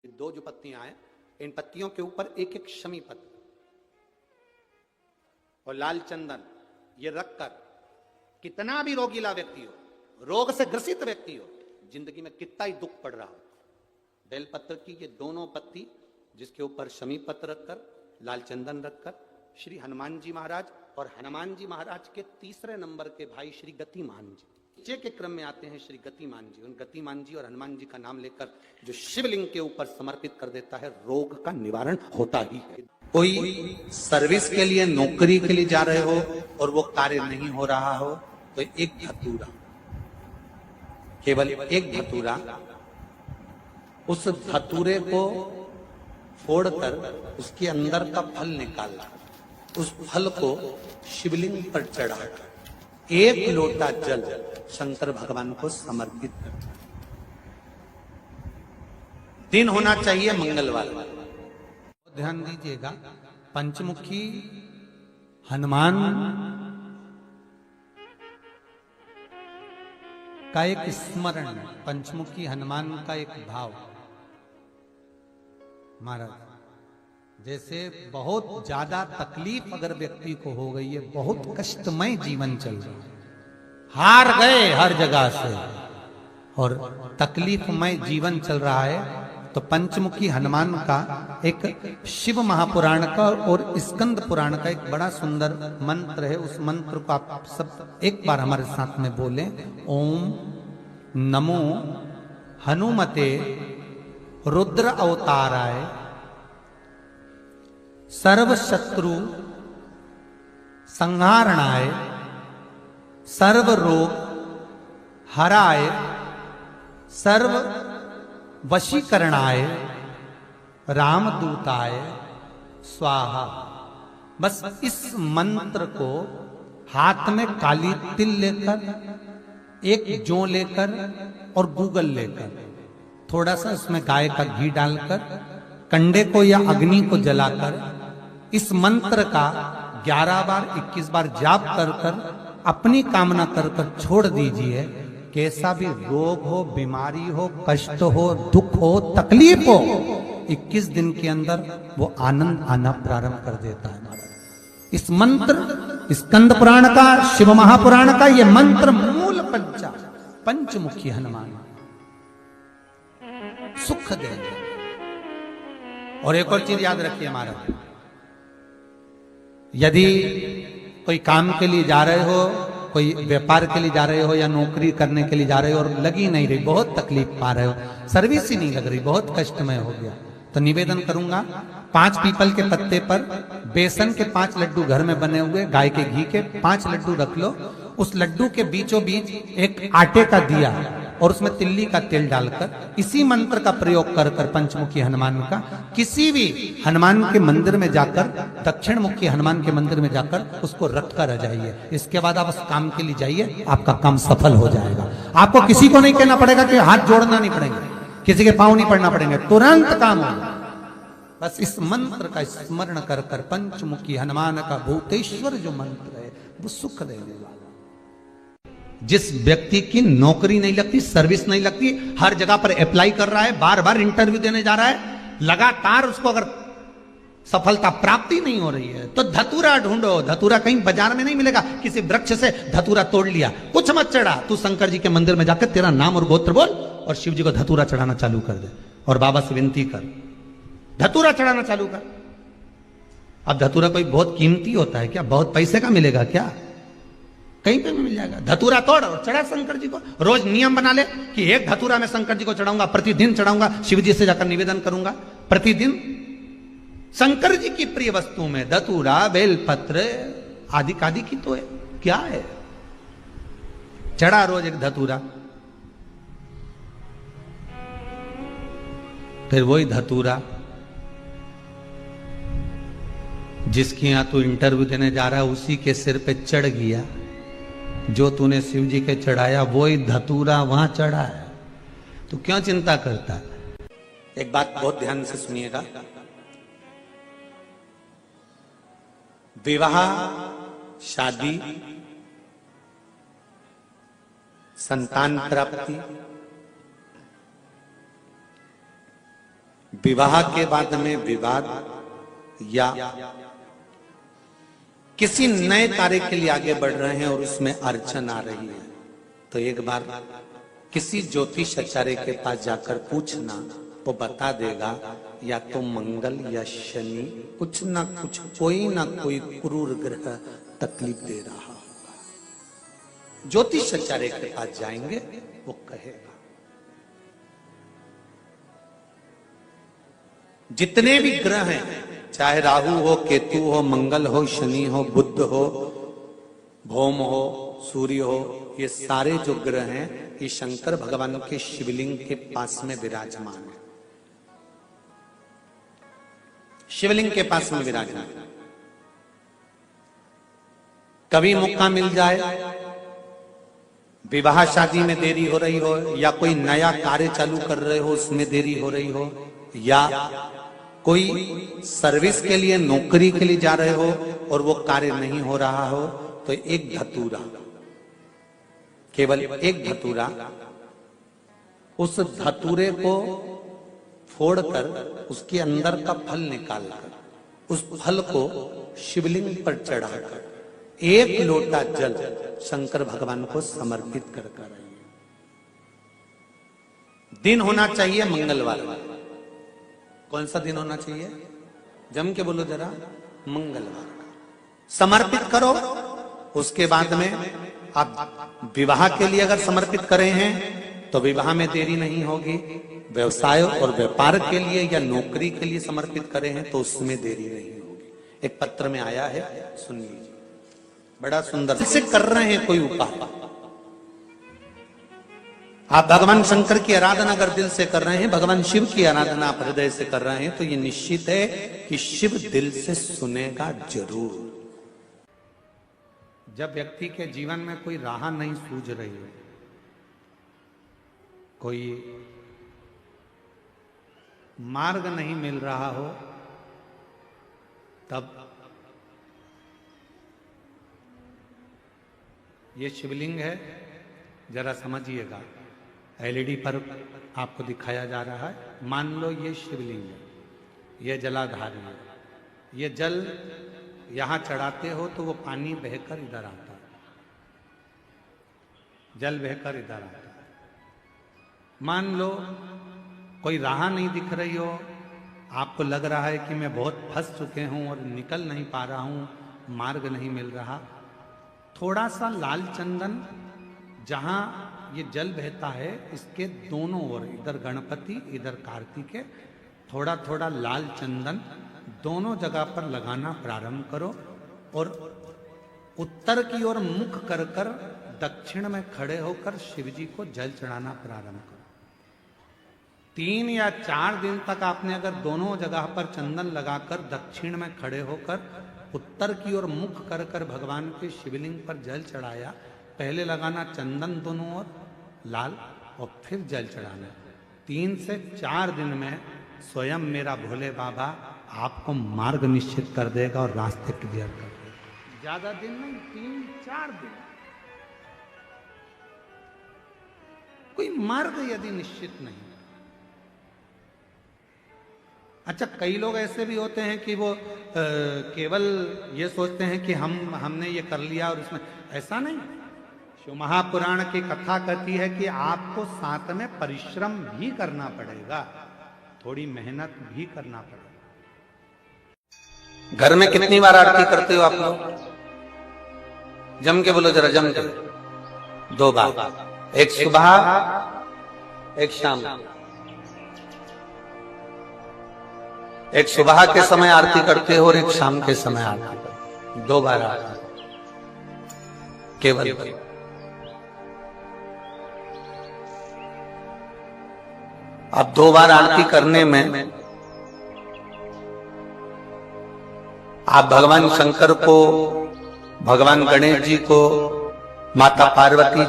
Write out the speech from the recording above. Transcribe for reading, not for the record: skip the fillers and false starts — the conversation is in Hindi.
दो जो पत्तियां हैं, इन पत्तियों के ऊपर एक एक शमी पत्र और लाल चंदन ये रखकर कितना भी रोगीला व्यक्ति हो, रोग से ग्रसित व्यक्ति हो, जिंदगी में कितना ही दुख पड़ रहा हो, बेलपत्र की ये दोनों पत्ती जिसके ऊपर शमी पत्र रखकर लाल चंदन रखकर श्री हनुमान जी महाराज और हनुमान जी महाराज के तीसरे नंबर के भाई श्री गतिमान जी नीचे के क्रम में आते हैं श्री गतिमान जी। उन गतिमान जी और हनुमान जी का नाम लेकर जो शिवलिंग के ऊपर समर्पित कर देता है, रोग का निवारण होता ही है। कोई सर्विस के लिए नौकरी के लिए जा रहे हो और वो कार्य नहीं हो रहा हो तो एक धतूरा, केवल एक धतूरा, उस धतूरे को फोड़कर उसके अंदर का फल निकालना, उस फल को शिवलिंग पर चढ़ाकर एक लोटा जल शंकर भगवान को समर्पित करना। दिन होना चाहिए मंगलवार। ध्यान दीजिएगा, पंचमुखी हनुमान का एक स्मरण, पंचमुखी हनुमान का एक भाव। महाराज जैसे बहुत ज्यादा तकलीफ अगर व्यक्ति को हो गई है, बहुत कष्टमय जीवन चल रहा है, हार गए हर जगह से और तकलीफमय जीवन चल रहा है, तो पंचमुखी हनुमान का एक शिव महापुराण का और स्कंद पुराण का एक बड़ा सुंदर मंत्र है। उस मंत्र को आप सब एक बार हमारे साथ में बोलें। ओम नमो हनुमते रुद्र अवताराय सर्व शत्रु संहारणाय सर्व रोग हराय सर्व वशीकरणाय रामदूताय स्वाहा। बस इस मंत्र को हाथ में काली तिल लेकर, एक जौ लेकर और गूगल लेकर, थोड़ा सा उसमें गाय का घी डालकर, कंडे को या अग्नि को जलाकर इस मंत्र का 11 बार 21 बार जाप कर कर अपनी कामना कर कर छोड़ दीजिए। कैसा भी रोग हो, बीमारी हो, कष्ट हो, दुख हो, तकलीफ हो, 21 दिन के अंदर वो आनंद आना प्रारंभ कर देता है। इस मंत्र स्कंद पुराण का, शिव महापुराण का ये मंत्र मूल पंचमुखी हनुमान सुख देंगे। और एक और चीज याद रखिए हमारा, यदि कोई काम के लिए जा रहे हो, कोई व्यापार के लिए जा रहे हो या नौकरी करने के लिए जा रहे हो और लगी नहीं रही, बहुत तकलीफ पा रहे हो, सर्विस ही नहीं लग रही, बहुत कष्टमय हो गया, तो निवेदन करूंगा 5 पीपल के पत्ते पर बेसन के 5 लड्डू घर में बने हुए, गाय के घी के 5 लड्डू रख लो, उस लड्डू के बीचों बीच एक आटे का दिया और उसमें तिल्ली का तेल डालकर इसी मंत्र का प्रयोग कर कर पंचमुखी हनुमान का किसी भी हनुमान के मंदिर में जाकर, दक्षिण मुखी हनुमान के मंदिर में जाकर उसको रख कर आ जाइए। इसके बाद आप उस काम के लिए जाइए, आपका काम सफल हो जाएगा। आपको किसी को नहीं कहना पड़ेगा कि हाथ जोड़ना नहीं पड़ेंगे, किसी के पांव नहीं पड़ना पड़ेंगे, तुरंत काम होगा। बस इस मंत्र का स्मरण कर कर पंचमुखी हनुमान का भूतेश्वर जो मंत्र है वो सुख देने वाला। जिस व्यक्ति की नौकरी नहीं लगती, सर्विस नहीं लगती, हर जगह पर अप्लाई कर रहा है, बार बार इंटरव्यू देने जा रहा है, लगातार उसको अगर सफलता प्राप्ति नहीं हो रही है तो धतूरा ढूंढो। धतूरा कहीं बाजार में नहीं मिलेगा, किसी वृक्ष से धतूरा तोड़ लिया, कुछ मत चढ़ा, तू शंकर जी के मंदिर में जाकर तेरा नाम और गोत्र बोल और शिव जी को धतूरा चढ़ाना चालू कर दे और बाबा से विनती कर, धतूरा चढ़ाना चालू कर। अब धतूरा कोई बहुत कीमती होता है क्या? बहुत पैसे का मिलेगा क्या? कहीं पे भी मिल जाएगा। धतूरा तोड़ और चढ़ा शंकर जी को। रोज नियम बना ले कि एक धतूरा मैं शंकर जी को चढ़ाऊंगा, प्रतिदिन चढ़ाऊंगा, शिव जी से जाकर निवेदन करूंगा प्रतिदिन। शंकर जी की प्रिय वस्तु में धतूरा, बेलपत्र आदि कादि की तो है, क्या है? चढ़ा रोज एक धतूरा, फिर वही धतूरा जिसके यहां तू इंटरव्यू देने जा रहा है उसी के सिर पे चढ़ गया, जो तूने शिव जी के चढ़ाया वही धतूरा वहां चढ़ा है, तू क्यों चिंता करता है? एक बात बहुत ध्यान से सुनिएगा, विवाह, शादी, संतान प्राप्ति, विवाह के बाद में विवाद या किसी नए कार्य के लिए आगे बढ़ रहे हैं और उसमें अड़चन आ रही है, तो एक बार किसी ज्योतिष आचार्य के पास जाकर पूछना, वो बता देगा या तो मंगल या शनि कुछ ना कुछ, कोई ना कोई क्रूर ग्रह तकलीफ दे रहा होगा। ज्योतिष आचार्य के पास जाएंगे, वो कहेगा। जितने भी ग्रह हैं, चाहे राहु हो, केतु हो, मंगल हो, शनि हो, बुध हो, भौम हो, सूर्य हो, ये सारे जो ग्रह हैं ये शंकर भगवान के शिवलिंग के पास में विराजमान है। शिवलिंग के पास में विराजमान। कभी मौका मिल जाए, विवाह शादी में देरी हो रही हो, या कोई नया कार्य चालू कर रहे हो उसमें देरी हो रही हो, या कोई सर्विस के लिए, नौकरी के लिए जा रहे हो और वो कार्य नहीं हो रहा हो, तो एक धतूरा, केवल एक धतूरा, उस धतूरे को फोड़कर उसके अंदर का फल निकालकर उस फल को शिवलिंग पर चढ़ाकर एक लोटा जल शंकर भगवान को समर्पित कर आइए। दिन होना चाहिए मंगलवार। कौन सा दिन होना चाहिए? जम के बोलो जरा, मंगलवार का समर्पित करो। उसके बाद में आप विवाह के लिए अगर समर्पित करे हैं तो विवाह में देरी नहीं होगी। व्यवसाय और व्यापार के लिए या नौकरी के लिए समर्पित करे हैं तो उसमें देरी नहीं होगी। एक पत्र में आया है, सुन लीजिए, बड़ा सुंदर से कर रहे हैं कोई उपाय। आप भगवान शंकर की आराधना अगर दिल से कर रहे हैं, भगवान शिव की आराधना आप हृदय से कर रहे हैं, तो ये निश्चित है कि शिव दिल से सुनेगा जरूर। जब व्यक्ति के जीवन में कोई राह नहीं सूझ रही हो, कोई मार्ग नहीं मिल रहा हो, तब ये शिवलिंग है, जरा समझिएगा। एलईडी पर आपको दिखाया जा रहा है। मान लो ये शिवलिंग है, ये जलाधार है, ये जल यहां चढ़ाते हो तो वो पानी बहकर इधर आता है, जल बहकर इधर आता है। मान लो कोई राह नहीं दिख रही हो, आपको लग रहा है कि मैं बहुत फंस चुके हूं और निकल नहीं पा रहा हूं, मार्ग नहीं मिल रहा, थोड़ा सा लाल चंदन, जहां ये जल बहता है इसके दोनों ओर, इधर गणपति इधर कार्तिकेय, थोड़ा थोड़ा लाल चंदन दोनों जगह पर लगाना प्रारंभ करो और उत्तर की ओर मुख कर कर दक्षिण में खड़े होकर शिवजी को जल चढ़ाना प्रारंभ करो। 3 या 4 दिन तक आपने अगर दोनों जगह पर चंदन लगाकर दक्षिण में खड़े होकर उत्तर की ओर मुख कर कर भगवान के शिवलिंग पर जल चढ़ाया, पहले लगाना चंदन दोनों ओर लाल और फिर जल चढ़ाना। 3 से 4 दिन में स्वयं मेरा भोले बाबा आपको मार्ग निश्चित कर देगा और रास्ते क्लियर कर देगा। ज्यादा दिन नहीं, 3-4 दिन। कोई मार्ग यदि निश्चित नहीं। अच्छा, कई लोग ऐसे भी होते हैं कि वो केवल ये सोचते हैं कि हमने ये कर लिया और इसमें, ऐसा नहीं। शिव महापुराण की कथा कहती है कि आपको साथ में परिश्रम भी करना पड़ेगा, थोड़ी मेहनत भी करना पड़ेगा। घर में कितनी बार आरती करते हो आप लोग? जम के बोलो जरा, जम के। 2 बार, एक सुबह एक शाम। एक सुबह के समय आरती करते हो और एक शाम के समय आरती करते हो। 2 बार आरती केवल। अब 2 बार आरती करने में आप भगवान शंकर को, भगवान गणेश जी को, माता पार्वती जी